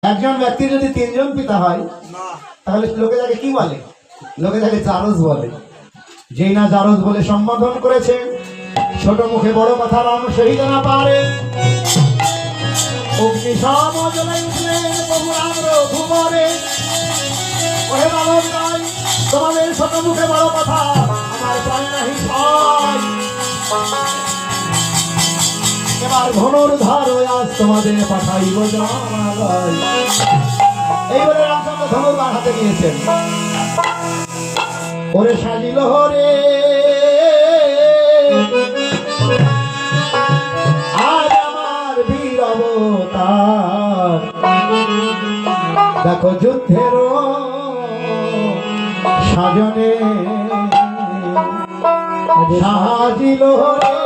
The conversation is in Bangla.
একজন ব্যক্তি যদি তিনজন পিতা হয় তাহলে লোকে যাকে কি বলে? লোকে যাকে জারজ বলে। যেই না জারজ বলে সম্বোধন করেছে, ছোট মুখে বড় কথা রাম সহিত না পারে। অগ্নি সমজলাই উঠলেন প্রভু রাম রঘুবরে। ওহে বালক রাই, তোমাদের ছোট মুখে বড় কথা আমার প্রাণ নাহি সয়। এবার ধনুর্ধর আজ তোমাদের পাঠাইব জনালয়। এই বলে রামচন্দ্র ধনুর্বার হাতে নিয়েছেন। ওরে সাজিল হরে আজ আমার বীর অবতার। দেখো যুদ্ধের সাজনে সাজিল হরে